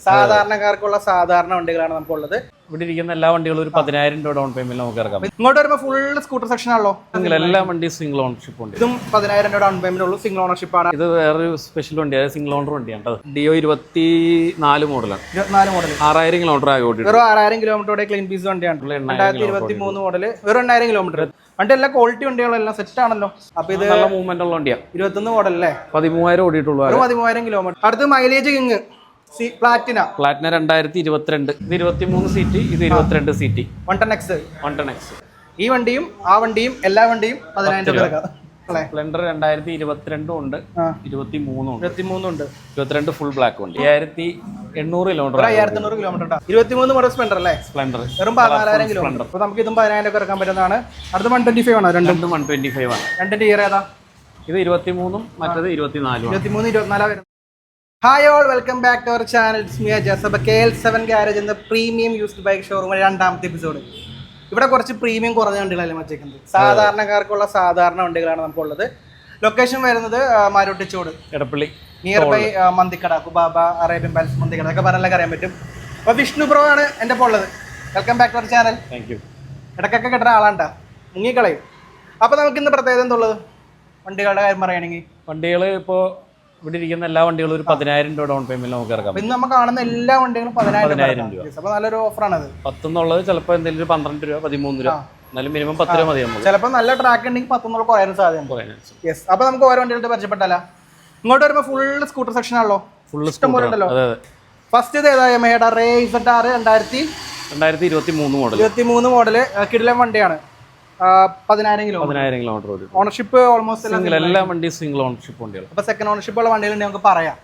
സാധാരണക്കാർക്കുള്ള സാധാരണ വണ്ടികളാണ് നമുക്കുള്ളത്. ഇവിടെ ഇരിക്കുന്ന എല്ലാ വണ്ടികളും ഒരു 10,000 രൂപ ഡൗൺ പേയ്മെന്റ് നമുക്ക് ഇറക്കാം. ഇങ്ങോട്ട് വരുമ്പോൾ ഫുൾ സ്കൂട്ടർ സെക്ഷൻ ആണല്ലോ. എല്ലാ വണ്ടിയും സിംഗിൾ ഓണർഷിപ്പ് ഉണ്ട്. ഇതും 10,000 രൂപ ഡൗൺ പേയ്മെന്റ് ഉള്ളൂ, സിംഗിൾ ഓണർഷിപ്പ് ആണ്. ഇത് വേറൊരു സ്പെഷ്യൽ വണ്ടിയാണ്, സിംഗിൾ ഓണർ വണ്ടിയാണ്. ഡിയോ 24 മോഡലാണ്. 24 മോഡൽ 6000 കിലോമീറ്റർ ആയി ഓടി. വെറും 6000 കിലോമീറ്ററോടെ ക്ലീൻ പീസ് വണ്ടിയാണ്. 2023 മോഡൽ, വെറും 8000 കിലോമീറ്റർ. വണ്ടി എല്ലാ ക്വാളിറ്റി വണ്ടികളെല്ലാം സെറ്റ് ആണല്ലോ. അപ്പൊ ഇത് നല്ല മൂവ്മെന്റ് ഉള്ള വണ്ടിയാണ്. 21 മോഡൽ അല്ലേ? 13,000 ഓടിയിട്ടുള്ളൂ. 13,000 കിലോമീറ്റർ. അടുത്ത് മൈലേജ് കിങ് പ്ലാറ്റിന 2022. ഇത് 23 സീറ്റ്, ഇത് 22 സീറ്റ്. 110X. ഈ വണ്ടിയും ആ വണ്ടിയും എല്ലാ വണ്ടിയും 10,000 രൂപ. സ്പ്ലെൻഡർ 2022 ഉണ്ട്, 23 ഉണ്ട്. 22 ഫുൾ ബ്ലാക്ക് വണ്ടി. 5800 കിലോമീറ്റർ. 5800 കിലോമീറ്റർ. 23 മോഡൽ സ്പ്ലെൻഡർ അല്ലേ? സ്പ്ലെൻഡർ വെറും 14,000 കിലോമീറ്റർ. അപ്പൊ നമുക്ക് ഇതും 10,000 ഒക്കെ ഇറക്കാൻ പറ്റുന്നതാണ്. അടുത്ത 125 ആണ്. രണ്ടും 125 ആണ്. രണ്ടിന്റെ ഇയർ ഏതാ? ഇത് 23 മറ്റേത് 24. 24 വരുന്നത്. Hi all, welcome back to our channel. It's me Ajas. അപ്പോൾ KL7 ഗാരേജ് എന്ന പ്രീമിയം യൂസ്ഡ് ബൈക്ക് ഷോറൂമിലെ രണ്ടാമത്തെ എപ്പിസോഡ്. ഇവിടെ കുറച്ച് പ്രീമിയം കുറഞ്ഞ വണ്ടികളല്ലേ വെച്ചേക്കുന്നത്. സാധാരണക്കാർക്കുള്ള സാധാരണ വണ്ടികളാണ് നമുക്കുള്ളത്. ലൊക്കേഷൻ വരുന്നത് Marottichodu, Edappally, near by Mandhikkada, Kubaba, Arabian Palace, Mandhikkada ഒക്കെ പറഞ്ഞാലൊക്കെ അറിയാൻ പറ്റും. അപ്പോൾ വിഷ്ണു ബ്രോ ആണ് എൻ്റെ ഇപ്പോൾ ഉള്ളത്. Welcome back to our channel. Thank you. ഇടയ്ക്കൊക്കെ കിട്ടുന്ന ആളാണ്ടാ, മുങ്ങിക്കളയും. അപ്പോൾ നമുക്ക് ഇന്ന് പ്രത്യേകത എന്തുള്ളത് വണ്ടികളുടെ കാര്യം പറയുകയാണെങ്കിൽ? വണ്ടികൾ ഇപ്പോൾ ഇവിടെ ഇരിക്കുന്ന എല്ലാ വണ്ടികളും ഒരു 10,000 രൂപ ഡൗൺ പേയ്മെന്റ് നമുക്ക് ഇറക്കാം. ഇന്ന് നമ്മൾ കാണുന്ന എല്ലാ വണ്ടികളും 10,000 രൂപ. അപ്പോൾ നല്ലൊരു ഓഫറാണ് അത്. 10 എന്നുള്ളത് ചിലപ്പോൾ എന്തെങ്കിലും 12 രൂപ, 13 രൂപ, എന്നാലും മിനിമം 10 രൂപ മതി. ചിലപ്പോൾ നല്ല ട്രാക്ക് ഉണ്ടെങ്കിൽ 10 കുറയാൻ സാധ്യത. യെസ്. അപ്പോൾ നമുക്ക് ഓരോ വണ്ടികളുടെ പരിചയപ്പെട്ടല്ല. ഇങ്ങോട്ട് വരുമ്പോൾ ഫുൾ സ്കൂട്ടർ സെക്ഷൻ ആണല്ലോ. ഫുൾ ഇഷ്ടം പോലെ ഉണ്ടല്ലോ. ഫസ്റ്റ് ഇത് ഏതാ? യമഹയുടെ RZR 2023 മോഡൽ. 23 മോഡൽ കിടിലൻ വണ്ടിയാണ്. 10,000 കിലോമീറ്റർ ഓടി. ഓണർഷിപ്പ് ഓൾമോസ്റ്റ് എല്ലാ വണ്ടിയും സിംഗിൾ ഓണർഷിപ്പ് വണ്ടികൾ. അപ്പൊ സെക്കൻഡ് ഓണർഷിപ്പ് ഉള്ള വണ്ടികളുണ്ട് നമുക്ക് പറയാം.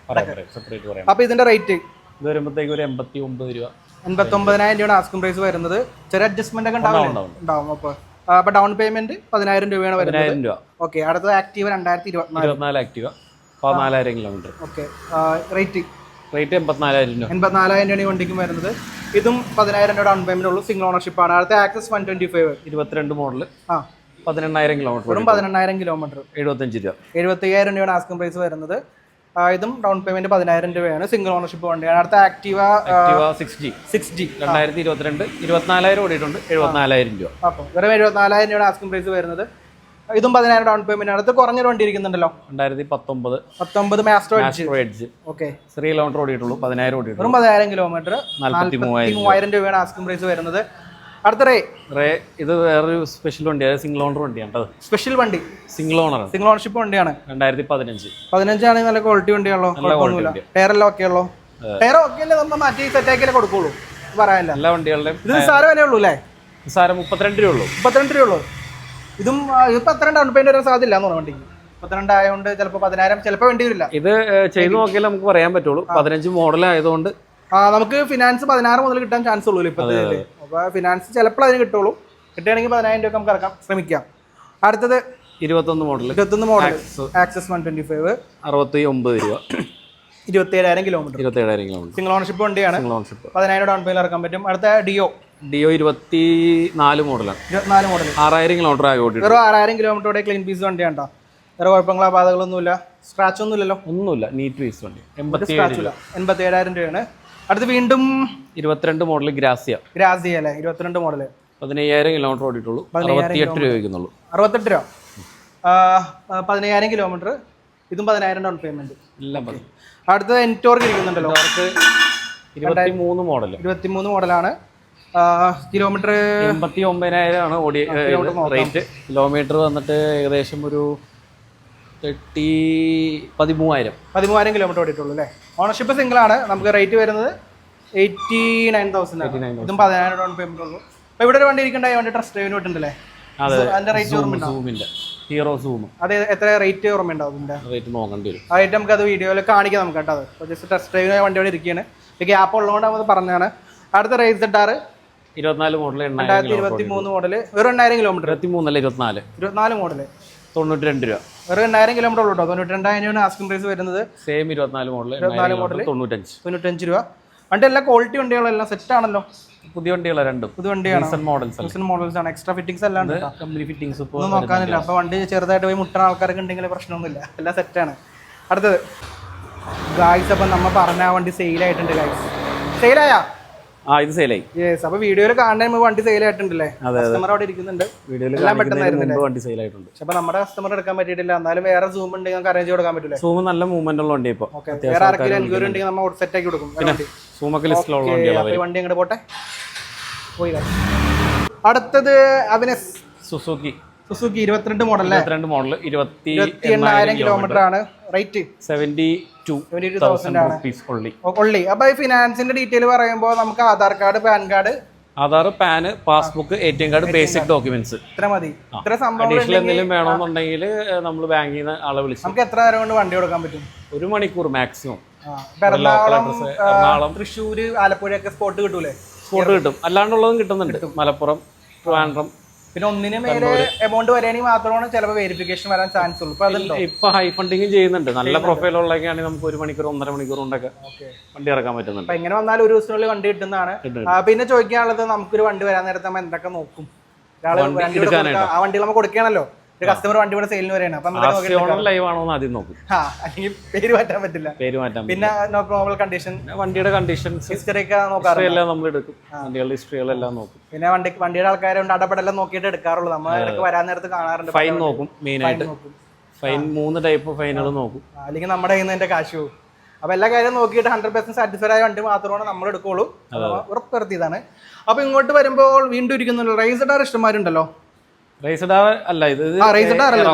സെപ്പറേറ്റ് പറയാം. അപ്പൊ ഇതിന്റെ റേറ്റ് ഇത് വരുമ്പോഴത്തേക്ക് ഒരു 89 രൂപ. 89,000 രൂപയാണ് ആസ്കിംഗ് പ്രൈസ് വരുന്നത്. ചെറിയ അഡ്ജസ്റ്റ്മെന്റ് ഒക്കെ ഉണ്ടാവും. അപ്പൊ ഡൗൺ പേയ്മെന്റ് 10,000 രൂപയാണ് വരുന്നത്. ഓക്കെ. അടുത്തത് Activa 2024 Activa 14,000 kilometre. Okay. Rate 84,000 രൂപ. 84,000 രൂപയാണ് ഈ വണ്ടിക്കും വരുന്നത്. ഇതും 10,000 രൂപ ഡൗൺ പേയ്മെന്റ് ഉള്ളൂ, സിംഗിൾ ഓണർഷിപ്പ് ആണ്. അടുത്ത ആക്സസ് 125 22 മോഡൽ 18,000 കിലോമീറ്റർ. വെറും 18,000 കിലോമീറ്റർ. 75 രൂപ. 75,000 രൂപയാണ് ആസ്കിംഗ് പ്രൈസ് വരുന്നത്. ഇതും ഡൗൺ പേയ്മെന്റ് 10,000 രൂപയാണ്, സിംഗിൾ ഓണർഷിപ്പ് വണ്ടിയാണ്. അടുത്ത ആക്റ്റീവ 6G 2022 24,000 ഓടിയിട്ടുണ്ട്. 74,000 രൂപ. അപ്പോൾ വെറും 74,000 രൂപയാണ് ആസ്കിംഗ് പ്രൈസ് വരുന്നത്. ഇതും 10,000 ഡൗൺ പേയ്മെന്റ്. അടുത്ത് കുറഞ്ഞൊരു വണ്ടി ഇരിക്കുന്നുണ്ടല്ലോ, 2019 മാസ്റ്റർ എഡ്ജ്. ഓക്കെ. 3 കിലോമീറ്റർ ഓടിയിട്ടുള്ളൂ, 10,000 ഓടിയിട്ടുള്ളൂ. വെറും 10,000 കിലോമീറ്റർ, 43,000 രൂപയാണ് ആസ്കിംഗ് പ്രൈസ് വരുന്നത്. അടുത്ത റേ ഇത് വേറൊരു സ്പെഷ്യൽ വണ്ടിയാണ്, സിംഗിൾ ഓണർ വണ്ടിയാണ്. സ്പെഷ്യൽ വണ്ടി, സിംഗിൾ ഓണർഷിപ്പ് വണ്ടിയാണ്. 2015 ആണെങ്കിൽ നല്ല ക്വാളിറ്റി വണ്ടിയാണല്ലോ. ടയറെല്ലാം ഓക്കെ ഉള്ളൂ. ടയർ ഓക്കെ അല്ലേ? നമ്മൾ മാറ്റി സെറ്റ് ആക്കിയാലേ കൊടുക്കുള്ളൂ, പറയാനില്ല. എല്ലാ വണ്ടികളുടെയും ഇത് സാരം വില ഉള്ളൂ അല്ലേ? സാരം 32 രൂപ ഉള്ളൂ. 32 രൂപ ഉള്ളൂ. ഇതും ഇപ്പം അത്രയും ഡൗൺ പേയ്മെന്റ് വരാൻ സാധ്യത ഇല്ല വണ്ടിക്ക്. 32 ആയതുകൊണ്ട് ചിലപ്പോൾ 10,000 ചിലപ്പോൾ വേണ്ടി വരില്ല. ഇത് ചെയ്ത് നോക്കിയാൽ നമുക്ക് പറയാൻ പറ്റുള്ളൂ. 15 മോഡൽ ആയതുകൊണ്ട് നമുക്ക് ഫിനാൻസ് 16 മുതൽ കിട്ടാൻ ചാൻസ് ഉള്ളൂ ഇപ്പോഴത്തെ. അപ്പോൾ ഫിനാൻസ് ചിലപ്പോൾ അതിന് കിട്ടുള്ളൂ. കിട്ടുകയാണെങ്കിൽ 10,000 രൂപ നമുക്ക് ഇറക്കാം, ശ്രമിക്കാം. അടുത്തത് 21 മോഡൽ ആക്സസ് 125 69 രൂപ. 27,000 കിലോമീറ്റർ. സിംഗിൾ ഓണർഷിപ്പ് വണ്ടിയാണ്. 10,000 ഡൗൺ പേയ്മെന്റ് ഇറക്കാൻ പറ്റും. അടുത്ത ഡിയോ 24 മോഡലാണ്. 24 മോഡൽ 6,000 കിലോമീറ്റർ ആയി ഓടി. വെറും 6,000 കിലോമീറ്ററോടെ ക്ലീൻ പീസ് വണ്ടിയാണ് കേട്ടോ. വേറെ കുഴപ്പങ്ങളോ ബാധകളൊന്നുമില്ല, സ്ക്രാച്ച് ഒന്നും ഇല്ലല്ലോ. ഒന്നുമില്ല, നീറ്റ് പീസ് വണ്ടി. 87,000 രൂപയാണ്. അടുത്ത് വീണ്ടും 22 മോഡൽ ഗ്രാസിയ അല്ലേ? 22 മോഡൽ 15,000 കിലോമീറ്റർ ഓടിയിട്ടുള്ളൂ. 68 രൂപ വയ്ക്കുന്നുള്ളൂ. 68 രൂപ. 15,000 കിലോമീറ്റർ. ഇതും 10,000 ഡൗൺ പേയ്മെന്റ്. അടുത്തത് എൻറ്റോർക്ക് ഇരിക്കുന്നുണ്ടല്ലോ. 23 മോഡൽ 23 മോഡലാണ്. കിലോമീറ്റർ 89,000 ആണ് ഓടി റേറ്റ്. കിലോമീറ്റർ വന്നിട്ട് ഏകദേശം ഒരു 13,000 കിലോമീറ്റർ ഓടിയിട്ടുള്ളൂ അല്ലേ? ഓണർഷിപ്പ് സിംഗിൾ ആണ്. നമുക്ക് റേറ്റ് വരുന്നത് 89,000. ഇതും 10,000 ഡൗൺ പേയ്മെന്റ് ഉള്ളൂ. അപ്പോൾ ഇവിടെ ഒരു വണ്ടി ഇരിക്കണ്ടായി, വണ്ടി ട്രസ്റ്റ് ഡ്രൈവിന് വിട്ടിട്ടുണ്ടല്ലേ? അതിന്റെ റേറ്റ് ഹീറോ സൂം. അതെ, എത്ര റേറ്റ് ഓർമ്മയുണ്ടാവും? റേറ്റ് നോക്കേണ്ടി വരും. ആയിട്ട് നമുക്ക് അത് വീഡിയോയിൽ കാണിക്കാം നമുക്ക് കേട്ടോ. അത് ജസ്റ്റ് ടെസ്റ്റ് ഡ്രൈവിന് വണ്ടി അവിടെ ഇരിക്കുകയാണ്. ഗ്യാപ്പ് ഉള്ളതുകൊണ്ട് നമ്മൾ പറഞ്ഞതാണ്. അടുത്ത RZR 24 മോഡൽ 2023 മോഡൽ വെറും 8,000 കിലോമീറ്റർ. 24 മോഡൽ 92 രൂപ. വെറും 8,000 കിലോമീറ്റർ ഉള്ളൂ കേട്ടോ. 92,000 രൂപയാണ് ആസ്കിംഗ് പ്രൈസ് വരുന്നത്. സെയിം 24 മോഡൽ 95 രൂപ. വണ്ടി എല്ലാ ക്വാളിറ്റി വണ്ടികളെല്ലാം സെറ്റ് ആണല്ലോ. പുതിയ വണ്ടികളാണ്, രണ്ടും പുതിയ വണ്ടിയാണ്. മോഡൽസ് ആണ്. എക്സ്ട്രാ ഫിറ്റിംഗ്സ് എല്ലാം ഒന്നും നോക്കാനില്ല. അപ്പൊ വണ്ടി ചെറുതായിട്ട് പോയി മുട്ടുന്ന ആൾക്കാർക്ക് ഉണ്ടെങ്കിൽ പ്രശ്നമൊന്നുമില്ല, എല്ലാം സെറ്റാണ്. അടുത്തത് ഗായ്സ്, അപ്പം നമ്മൾ പറഞ്ഞ വണ്ടി സെയിലായിട്ടുണ്ട് ഗായ്സ്. സെയിലായാ? ഇത് സെയിലായി. യെസ്. അപ്പൊ വീഡിയോയിൽ കാണുന്ന വണ്ടി സെയിൽ ആയിട്ടുണ്ടല്ലേ? കസ്റ്റമർ അവിടെ ഇരിക്കുന്നുണ്ട്. എല്ലാം പെട്ടെന്നായിരുന്നു വണ്ടി സെയിൽ ആയിട്ടുണ്ട്. പക്ഷെ നമ്മുടെ കസ്റ്റമർ എടുക്കാൻ പറ്റിയിട്ടില്ല. എന്നാലും വേറെ സൂം ഉണ്ടെങ്കിൽ നമുക്ക് അറേഞ്ച് കൊടുക്കാൻ പറ്റില്ല. സൂം നല്ല മൂവ്മെന്റ് ഉള്ള വണ്ടി. ഇപ്പൊ വേറെ ആർക്കെങ്കിലും എൻക്വയറി ഉണ്ടെങ്കിൽ നമ്മൾ സെറ്റ് ആക്കി കൊടുക്കും. സൂമൊക്കെ ലിസ്റ്റിലുള്ള വണ്ടി അങ്ങോട്ട് പോട്ടെ. പോയി. അടുത്തത് അവിനസ് സുസുക്കി 22 മോഡൽ അല്ലേ? 22 മോഡൽ 28,000 കിലോമീറ്റർ ആണ്. Rate 72,000 rupees only. അപ്പൊ ഈ ഫിനാൻസിന്റെ ഡീറ്റെയിൽ പറയുമ്പോൾ നമുക്ക് Aadhaar card, pan card, Aadhaar, PAN, passbook, ATM card, basic documents ഇത്ര മതി. ഇത്ര സംഭവം അഡീഷണൽ എന്തെങ്കിലും വേണമെന്നുണ്ടെങ്കിൽ നമ്മൾ ബാങ്കിൽ നിന്ന് ആളെ വിളിച്ചു നമുക്ക് എത്ര നേരം കൊണ്ട് വണ്ടി കൊടുക്കാൻ പറ്റും? 1 മണിക്കൂർ മാക്സിമം. എറണാകുളം, തൃശ്ശൂര്, ആലപ്പുഴയൊക്കെ സ്പോട്ട് കിട്ടൂലേ? സ്പോട്ട് കിട്ടും. അല്ലാണ്ടുള്ളതും കിട്ടുന്നുണ്ട്. മലപ്പുറം, ട്രിവാൻഡ്രം. പിന്നെ ഒന്നിന് മേലെ എമൗണ്ട് വരികയാണെങ്കിൽ മാത്രമാണ് ചിലപ്പോൾ വെരിഫിക്കേഷൻ വരാൻ ചാൻസ് ഉള്ളൂ. ഇപ്പൊ ഹൈ ഫണ്ടിങ് ചെയ്യുന്നുണ്ട്. നല്ല പ്രൊഫൈൽ ഉള്ളതൊക്കെയാണെങ്കിൽ നമുക്ക് 1 മണിക്കൂർ 1.5 മണിക്കൂർ കൊണ്ടൊക്കെ വണ്ടി ഇറക്കാൻ പറ്റുന്നുണ്ട്. എങ്ങനെ വന്നാലും ഒരു ദിവസത്തിനുള്ളിൽ വണ്ടി കിട്ടുന്നതാണ്. പിന്നെ ചോദിക്കാനുള്ളത്, നമുക്കൊരു വണ്ടി വരാൻ നേരത്തെ നമ്മൾ എന്തൊക്കെ നോക്കും? ആ വണ്ടി നമ്മൾ കൊടുക്കുകയാണല്ലോ. ഒരു കസ്റ്റമർ വണ്ടി ഇവിടെ സെയിലിന് വരെയാണ്. ലൈവ് ആണോ എന്ന് ആദ്യം നോക്കും. അല്ലെങ്കിൽ പേര് മാറ്റാൻ പറ്റില്ല. പിന്നെ നോ പ്രോബ്ലം കണ്ടീഷൻ, വണ്ടിയുടെ കണ്ടീഷൻ, ഹിസ്റ്ററി ഒക്കെ നോക്കാറില്ല. നമ്മൾ എടുക്കും. വണ്ടികളുടെ ഹിസ്റ്ററികളെല്ലാം നോക്കും. പിന്നെ വണ്ടിയുടെ ആൾക്കാരുണ്ട് അടപെടെല്ലാം നോക്കിയിട്ട് എടുക്കാറുള്ളൂ. നമ്മൾ വരാൻ നേരത്ത് കാണാറുണ്ട്. ഫൈൻ നോക്കും. മെയിൻ ആയിട്ട് ഫൈൻ 3 ടൈപ്പ് ഫൈനുകൾ നോക്കും. അല്ലെങ്കിൽ നമ്മുടെ കയ്യിൽ നിന്ന് എന്റെ കാശ് പോകും. അപ്പൊ എല്ലാ കാര്യം നോക്കിയിട്ട് 100% സാറ്റിസ്ഫൈഡ് ആയ വണ്ടി മാത്രമാണ് നമ്മൾ എടുക്കുള്ളൂ. ഉറപ്പുവരുത്തിയതാണ്. അപ്പൊ ഇങ്ങോട്ട് വരുമ്പോൾ വീണ്ടും ഇരിക്കുന്നുള്ളൂ. റൈസഡാർ ഇഷ്ടംമാരുണ്ടല്ലോ. റൈസഡാർ അല്ല, ഇത്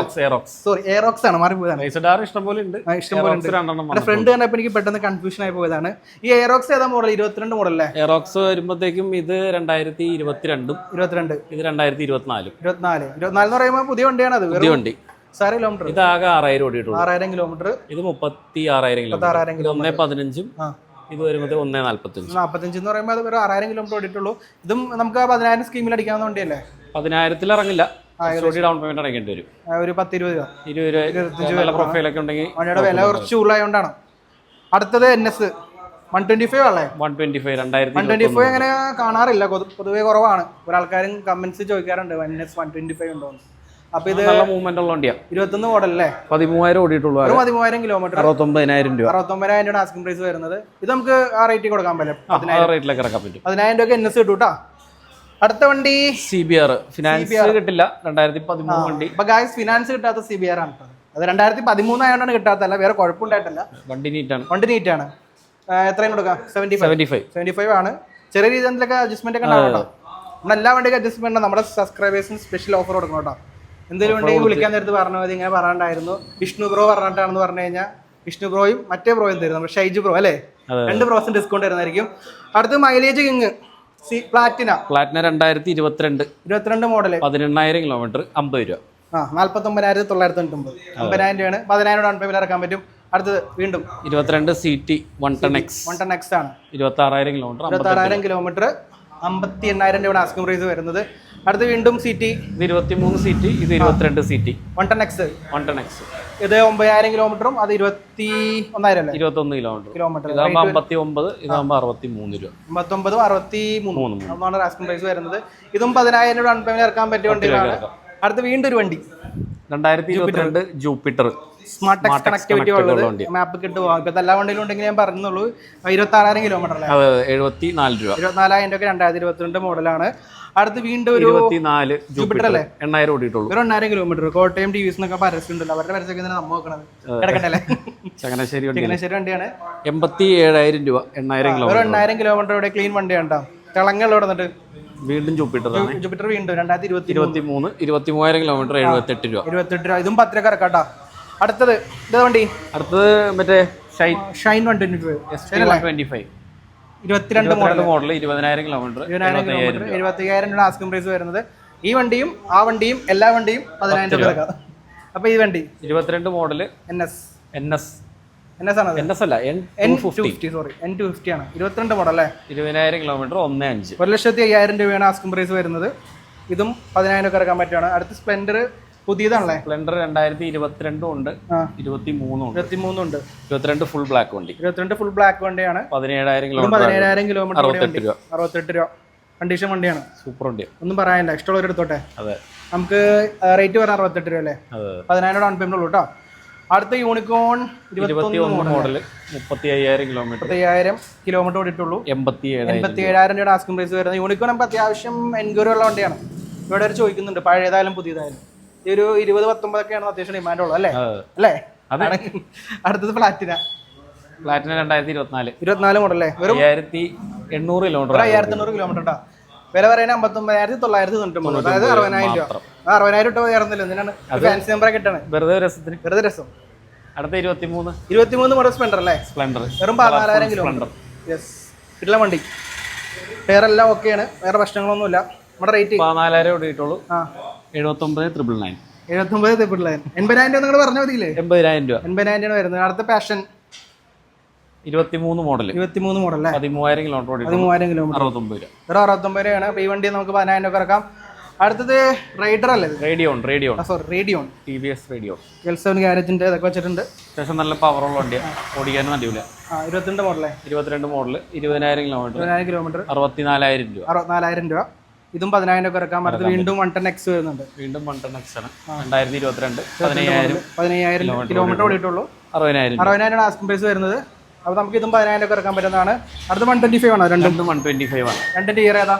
എയറോക്സ് ആണ്. മാറിപ്പോയതാണ്. റൈസഡാർ ഇഷ്ടംപോലെ ഉണ്ട്. ഫ്രണ്ട് കണ്ടപ്പോ എനിക്ക് പെട്ടെന്ന് കൺഫ്യൂഷൻ ആയി പോയതാണ്. ഈ എയറോക്സ് ഏതാ മോഡൽ? 22 മോഡൽ അല്ലേ? എയറോക്സ് വരുമ്പോഴത്തേക്കും ഇത് 2022, ഇത് 2024. 24 എന്ന് പറയുമ്പോൾ പുതിയ വണ്ടിയാണ്. അത് പുതിയ വണ്ടി. കിലോമീറ്റർ. ഇത് ആകെ 6000 ഓടിയിട്ടുള്ളൂ. 6000 കിലോമീറ്റർ. ഇത് 36,000 കിലോമീറ്റർ. 1.15 ഇത് വരുമ്പോൾ 1.45 എന്ന് പറയുമ്പോൾ അത് ഒരു 6000 കിലോമീറ്റർ ഓടിയിട്ടുള്ളൂ. ഇതും നമുക്ക് 10,000 സ്കീമിൽ അടിക്കാവുന്ന വണ്ടിയല്ലേ? 10,000 ഇറങ്ങില്ല. ഡൗൺ പേയ്മെന്റ് അടയ്ക്കേണ്ടി വരും. ഒരു 10-20 രൂപ, 20 നല്ല പ്രൊഫൈലൊക്കെ ഉണ്ടെങ്കിൽ. വണ്ടിയുടെ വില കുറച്ച് കൂടുതലായതുകൊണ്ടാണ്. അടുത്തത് NS 125 അല്ലേ? 125 അങ്ങനെ കാണാറില്ല, പൊതുവേ കുറവാണ്. ഒരാൾക്കാരും കമന്റ്സ് ചോദിക്കാറുണ്ട് NS 125 ഉണ്ടോ. അപ്പൊ ഇത് നല്ല മൂവ്മെന്റ് ഉള്ള വണ്ടിയാണ്. 21 മോഡൽ അല്ലേ? 13,000 ഓടിയിട്ടുള്ളൂ. 13,000 കിലോമീറ്റർ. 69,000 രൂപ. 69,000 രൂപ ആസ്കിംഗ് പ്രൈസ് വരുന്നത്. ഇത് നമുക്ക് ആ റേറ്റിൽ കൊടുക്കാൻ പറ്റും. 10,000 ഇറക്കാൻ പറ്റും. 10,000 രൂപ NS കിട്ടും കേട്ടോ. അടുത്ത വണ്ടി CBR. ഫിനാൻസ് കിട്ടില്ല. 2013 വണ്ടി. അപ്പൊ ഗായ്സ്, ഫിനാൻസ് കിട്ടാത്ത CBR ആണ്. അത് 2013 ആയതുകൊണ്ടാണ് കിട്ടാത്തല്ല, വേറെ കുഴപ്പമുണ്ടായിട്ടല്ല. വണ്ടി നീറ്റാണ്. എത്രയും കൊടുക്കാം? 75 ആണ്. ചെറിയ രീതിയിലൊക്കെ അഡ്ജസ്റ്റ്മെന്റ് ഒക്കെ ഉണ്ടാവും കേട്ടോ. നമ്മളെല്ലാ വണ്ടിക്കും അഡ്ജസ്റ്റ്മെന്റ് നമ്മുടെ സബ്സ്ക്രൈബേഴ്സിന് സ്പെഷ്യൽ ഓഫർ കൊടുക്കണം കേട്ടോ. എന്തെങ്കിലും ഉണ്ടെങ്കിൽ വിളിക്കാൻ നേരത്ത് പറഞ്ഞാൽ മതി. ഇങ്ങനെ പറയാണ്ടായിരുന്നു. വിഷ്ണു ബ്രോ പറഞ്ഞിട്ടാണെന്ന് പറഞ്ഞു കഴിഞ്ഞാൽ വിഷ്ണു ബ്രോയും മറ്റേ ബ്രോയും തരും. നമ്മുടെ ഷൈജു ബ്രോ അല്ലേ? 2% ഡിസ്കൗണ്ട് തരുന്നതായിരിക്കും. അടുത്ത് mileage king Platina 2022 model 18,000 kilometre 50 രൂപ. 49,999. 50,000 രൂപയാണ്. 10,000 ഡൗൺ പേയ്മെന്റ് ഇറക്കാൻ പറ്റും. അടുത്തത് വീണ്ടും 22 CT 110X ആണ്. 26,000 കിലോമീറ്റർ 58,000 രൂപയുടെ ആസ്കിംഗ് പ്രൈസ് വരുന്നത്. അടുത്ത് വീണ്ടും CT. ഇത് 23 CT, ഇത് 22 CT 110X. ഇത് 9,000 കിലോമീറ്ററും അത് 21,000 അല്ലേ? 21 കിലോമീറ്റർ. ഇതാകുമ്പോൾ 59, ഇതാകുമ്പോൾ 63 രൂപ. 59, 63 അതാണ് ആസ്കിംഗ് പ്രൈസ് വരുന്നത്. ഇതും 10,000 രൂപ ഡൗൺ പേയ്മെന്റ് ഇറക്കാൻ പറ്റിയ വണ്ടികളാണ്. അടുത്ത് വീണ്ടും ഒരു വണ്ടി 2022 ജൂപ്പിറ്റർ. സ്മാർട്ട് ടെക്സ് കണക്ടിവിറ്റി ഉള്ളത്. മാപ്പ് കിട്ടുക. ഇപ്പോഴത്തെ എല്ലാ വണ്ടിയിലും ഉണ്ടെങ്കിൽ ഞാൻ പറഞ്ഞുള്ളൂ. 26,000 കിലോമീറ്റർ അല്ലേ? 74 രൂപ. 24,000 രൂപ 2022 മോഡലാണ്. അടുത്ത് വീണ്ടും ഒരു 24 ജൂപ്പിറ്റർ അല്ലേ? 8,000 ഓടിയിട്ടുള്ളൂ. 8,000 കിലോമീറ്റർ. കോട്ടയം TVS എന്നൊക്കെ പരസ്യം ഉണ്ടല്ലോ. അവരുടെ പരസ്യമൊക്കെ നമ്മൾ നോക്കണത് കിടക്കണ്ടല്ലേ? ചങ്ങനാശ്ശേരി വണ്ടിയാണ്. 87,000 രൂപ 8,000 കിലോമീറ്റർ. 8,000 കിലോമീറ്റർ ക്ലീൻ വണ്ടിയാണ് കേട്ടോ. തിളങ്ങുള്ള വന്നിട്ട് വീണ്ടും ജൂപ്പിറ്റർ വീണ്ടും 2023 23,000 കിലോമീറ്റർ 78 രൂപ. ഇതും 10 രൂപ ഇറക്കാട്ടോ. അടുത്തത് വണ്ടി. അടുത്തത് മറ്റേ ഷൈൻ 125. 22 മോഡൽ 20,000 കിലോമീറ്റർ 75,000 രൂപ ആസ്കിംഗ് പ്രൈസ് വരുന്നത്. ഈ വണ്ടിയും ആ വണ്ടിയും എല്ലാ വണ്ടിയും 10,000 രൂപ ഇറക്കാം. അപ്പൊ ഈ വണ്ടി 22 മോഡൽ NS അല്ല N250 ആണ്. 22 മോഡൽ അല്ലേ? 20,000 കിലോമീറ്റർ 1.5. 1,05,000 രൂപയാണ് ആസ്കിംഗ് പ്രൈസ് വരുന്നത്. ഇതും 10,000 രൂപ ഇറക്കാൻ പറ്റുകയാണ്. അടുത്ത സ്പ്ലെൻഡർ പുതിയതാണല്ലേ? സ്പ്ലെൻഡർ 2022 ഉണ്ട്, 23 ഉണ്ട്. 22 ഫുൾ ബ്ലാക്ക് വണ്ടി. 22 ഫുൾ ബ്ലാക്ക് വണ്ടിയാണ്. 17,000 കിലോമീറ്റർ 68 രൂപ. കണ്ടീഷൻ വണ്ടിയാണ്. സൂപ്പർ വണ്ടിയാണ്. ഒന്നും പറയാനില്ല. ഇഷ്ടമുള്ളവർ എടുത്തോട്ടെ. അതെ. നമുക്ക് റേറ്റ് പറയാൻ 68 രൂപ അല്ലേ? 10,000 ഡൗൺ പേയ്മെന്റ് ഉള്ളൂ കേട്ടോ. അടുത്ത യൂണിക്കോൺ 21 മോഡൽ 35,000 കിലോമീറ്റർ ഓടിയിട്ടുള്ളൂ. 87,000 രൂപയുടെ ആസ്കിംഗ് പ്രൈസ് വരുന്നത്. യൂണിക്കോൺ നമുക്ക് അത്യാവശ്യം എൻക്വയറി ഉള്ള വണ്ടിയാണ്. ഇവിടെ ഒരു ചോദിക്കുന്നുണ്ട് പഴയതായാലും പുതിയതായാലും. ഈ ഒരു 20-19 അത്യാവശ്യം ഡിമാൻഡ് ഉള്ളൂ അല്ലേ? അടുത്തത് പ്ലാറ്റിന 2024 മോഡൽ അല്ലേ? വെറും 5,800 കിലോമീറ്റർ. 5,800 കിലോമീറ്റർ കേട്ടോ. വില പറയുന്നത് 59,993. അതായത് 60,000 രൂപ. 60,000 രൂപ ചേർന്നില്ല. എന്തിനാണ് ഫാൻസി നമ്പർ കിട്ടണേ? വെറുതെ രസത്തിന്. വെറുതെ രസം. അടുത്ത 23 മോഡൽ സ്പ്ലെൻഡർ അല്ലേ? സ്പ്ലെൻഡർ വെറും 14,000 കിലോമീറ്റർ. യെസ്, കിട്ടുന്ന വണ്ടി. വേറെല്ലാം ഓക്കെയാണ്, വേറെ പ്രശ്നങ്ങളൊന്നുമില്ല. നമ്മുടെ റേറ്റ് 14,000 ഓടിയിട്ടുള്ളൂ. 79,999. 79,999. 80,000 രൂപ നിങ്ങൾ പറഞ്ഞാൽ മതിയില്ലേ? 80,000 രൂപ. 80,000 വരുന്നത്. അടുത്ത പാഷൻ 23 മോഡൽ 13 മോഡൽ അല്ലേ? 13,000 കിലോമീറ്റർ ഓടിയിട്ടുള്ളൂ. 13,000 കിലോമീറ്റർ. 69 രൂപ. വെറും 69 രൂപയാണ്. ഈ വണ്ടി നമുക്ക് 10,000 രൂപ ഇറക്കാം. അടുത്തത് റൈഡർ അല്ലേ? റേഡിയോൺ TVS റേഡിയോൺ L7 ഗാരേജിന്റെ ഇതൊക്കെ വെച്ചിട്ടുണ്ട്. അത്യാവശ്യം നല്ല പവറുള്ള വണ്ടിയാണ്, ഓടിക്കാനും മതിയില്ല. 22 മോഡലേ? 22 മോഡൽ 20,000 കിലോമീറ്റർ 64,000 രൂപ. 64,000 രൂപ. ഇതും 10,000 രൂപ ഇറക്കാം. അടുത്ത് വീണ്ടും 110X വരുന്നുണ്ട്. വീണ്ടും 110X ആണ്. 2022 15,000 കിലോമീറ്റർ ഓടിയിട്ടുള്ളൂ. 60,000 ആസ്കിംഗ് പ്രൈസ് വരുന്നത്. അപ്പോൾ നമുക്ക് ഇതും 10,000 രൂപ ഇറക്കാൻ പറ്റുന്നതാണ്. അടുത്ത 125 ആണ്. രണ്ടും 125 ആണ്. രണ്ടിന്റെ ഇയർ ഏതാ?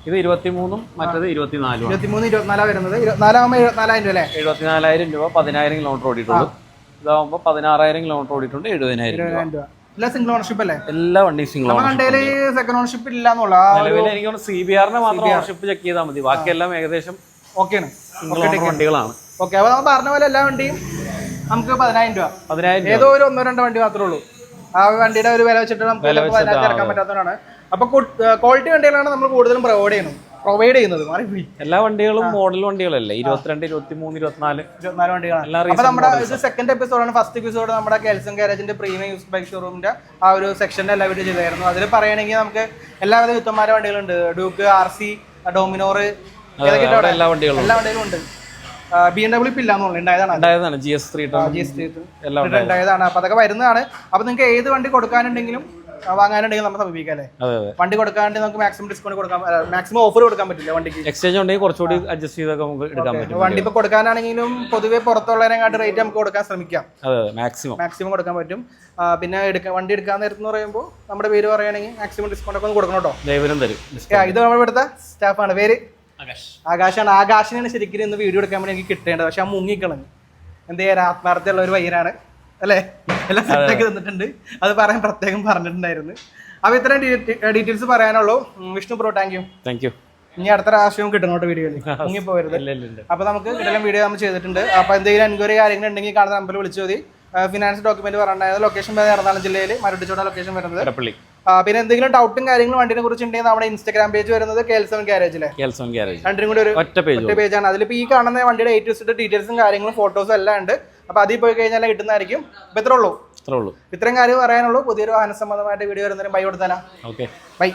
ഇത് 23 മറ്റത് 24. 24 വരുന്നത്. 24 4,000 രൂപ അല്ലേ? 74,000 രൂപ 10,000 കിലോമീറ്റർ ഓടിയിട്ടുള്ളൂ. ഇതാകുമ്പോൾ 16,000 കിലോമീറ്റർ ഓടിയിട്ടുണ്ട്. 70,000 രൂപ. എല്ലാം സിംഗിൾ ഓണർഷിപ്പ് അല്ലേ? എല്ലാ വണ്ടിയും സിംഗിൾ ഓണർഷിപ്പ്. സെക്കൻഡ് ഓണർഷിപ്പ് ഇല്ല എന്നുള്ള നിലവിൽ എനിക്ക് CBR-നെ മാത്രം ഓണർഷിപ്പ് ചെക്ക് ചെയ്താൽ മതി. ബാക്കിയെല്ലാം ഏകദേശം ഓക്കെയാണ്, സിംഗിൾ ഓണർ വണ്ടികളാണ്. ഓക്കെ. അപ്പോൾ നമ്മൾ പറഞ്ഞ പോലെ എല്ലാ വണ്ടിയും നമുക്ക് 10,000 രൂപ. 10,000 ഏതോ ഒരു 1-2 വണ്ടി മാത്രമേ ഉള്ളൂ. ആ വണ്ടിയുടെ ഒരു വില വെച്ചിട്ട് നമുക്ക് 10,000 ഇറക്കാൻ പറ്റാത്തതാണ്. അപ്പോൾ ക്വാളിറ്റി വണ്ടികളാണ് നമ്മൾ കൂടുതലും പ്രൊവൈഡ് ചെയ്യുന്നത്. മാറിപ്പോയി. എല്ലാ വണ്ടികളും മോഡൽ വണ്ടികളല്ലേ? 22, 23, 24 വണ്ടികളാണ്. അപ്പോൾ നമ്മുടെ ഇത് സെക്കൻഡ് എപ്പിസോഡാണ്. ഫസ്റ്റ് എപ്പിസോഡ് നമ്മുടെ കേൾസൺ ഗാരേജിന്റെ പ്രീമിയം യൂസ്ഡ് ബൈക്ക് ഷോറൂമിന്റെ ആ ഒരു സെക്ഷനിൽ എല്ലാ വീഡിയോ ചെയ്തായിരുന്നു. അതിൽ പറയുകയാണെങ്കിൽ നമുക്ക് എല്ലാവിധ യുദ്ധന്മാരുടെ വണ്ടികളുണ്ട്. ഡ്യൂക്ക്, RC, ഡോമിനോർ, എല്ലാ വണ്ടികളും ഉണ്ട്. BMW ഇപ്പം ഇല്ലാന്ന് ഉണ്ടായതാണ്. GS3 ഉണ്ടായതാണ്. അപ്പൊ അതൊക്കെ വരുന്നതാണ്. അപ്പൊ നിങ്ങൾക്ക് ഏത് വണ്ടി കൊടുക്കാനുണ്ടെങ്കിലും വാങ്ങാനുണ്ടെങ്കിൽ നമ്മൾ സമീപിക്കാം അല്ലേ? വണ്ടി കൊടുക്കാണ്ട് നമുക്ക് മാക്സിമം ഡിസ്കൗണ്ട് കൊടുക്കാം, മാക്സിമം ഓഫർ കൊടുക്കാൻ പറ്റില്ല. വണ്ടിക്ക് എക്സ്ചേഞ്ച് ഉണ്ടെങ്കിൽ കുറച്ചുകൂടി അഡ്ജസ്റ്റ് ചെയ്തൊക്കെ നമുക്ക് എടുക്കാൻ പറ്റും. വണ്ടി ഇപ്പൊ കൊടുക്കാനാണെങ്കിലും പൊതുവെ പുറത്തുള്ളതിനെക്കാട്ട് റേറ്റ് നമുക്ക് കൊടുക്കാൻ ശ്രമിക്കാം. മാക്സിമം കൊടുക്കാൻ പറ്റും. പിന്നെ വണ്ടി എടുക്കാൻ നേരത്തെ പറയുമ്പോൾ നമ്മുടെ പേര് പറയുകയാണെങ്കിൽ മാക്സിമം ഡിസ്കൗണ്ട് ഒക്കെ ഒന്ന് കൊടുക്കണം കേട്ടോ. ഇത് നമ്മൾ ഇവിടുത്തെ സ്റ്റാഫാണ്. പേര് ആകാശാണ്. ആകാശിനാണ് ശരിക്കും ഇന്ന് വീഡിയോ എടുക്കാൻ വേണ്ടി എനിക്ക് കിട്ടേണ്ടത്. പക്ഷെ ആ മുങ്ങിക്കളഞ്ഞു. എന്ത് ചെയ്യാൻ, ആത്മാർത്ഥമുള്ള ഒരു വൈരാണ് അല്ലേ? എല്ലാം സെറ്റാക്കി തന്നിട്ടുണ്ട്. അത് പറയാൻ പ്രത്യേകം പറഞ്ഞിട്ടുണ്ടായിരുന്നു. അപ്പോൾ ഇത്രയും ഡീറ്റെയിൽസ് പറയാനുള്ളൂ. Vishnu bro, thank you. ഇനി അടുത്ത പ്രാവശ്യവും കിട്ടണോട്ടോ വീഡിയോയിൽ, മുങ്ങിപ്പോരുത്. അപ്പോൾ നമുക്ക് കിട്ടലും വീഡിയോ നമ്മൾ ചെയ്തിട്ടുണ്ട്. അപ്പോൾ എന്തെങ്കിലും എൻക്വയറി കാര്യങ്ങളുണ്ടെങ്കിൽ കാണുന്ന നമ്പറിൽ വിളിച്ചു മതി. ഫിനാൻസ് ഡോക്യുമെന്റ് പറഞ്ഞാൽ ലൊക്കേഷൻ എറണാകുളം ജില്ലയിൽ മരടിച്ചോട ലൊക്കേഷൻ വരുന്നത്. പിന്നെ എന്തെങ്കിലും ഡൗട്ടും കാര്യങ്ങളും വണ്ടിനെ കുറിച്ച് ഉണ്ടെങ്കിൽ നമ്മുടെ ഇൻസ്റ്റാഗ്രാം പേജ് വരുന്നത് കേൾസൺ ഗാരേജിലെ. രണ്ടിനും കൂടി ഒരു ഒറ്റ പേജാണ്. അതിലിപ്പോൾ ഈ കാണുന്ന വണ്ടിയുടെ A to Z ഡീറ്റെയിൽസും കാര്യങ്ങളും ഫോട്ടോസും എല്ലാം ഉണ്ട്. അപ്പോൾ അതിൽ പോയി കഴിഞ്ഞാൽ കിട്ടുന്നതായിരിക്കും. അപ്പോൾ ഇത്രേ ഉള്ളൂ. ഇത്രയും കാര്യം പറയാനുള്ളൂ. പുതിയൊരു വാഹന സംബന്ധമായിട്ട് വീഡിയോ വരുന്നതിനും ബൈ കൊടുത്താലാ. ബൈ.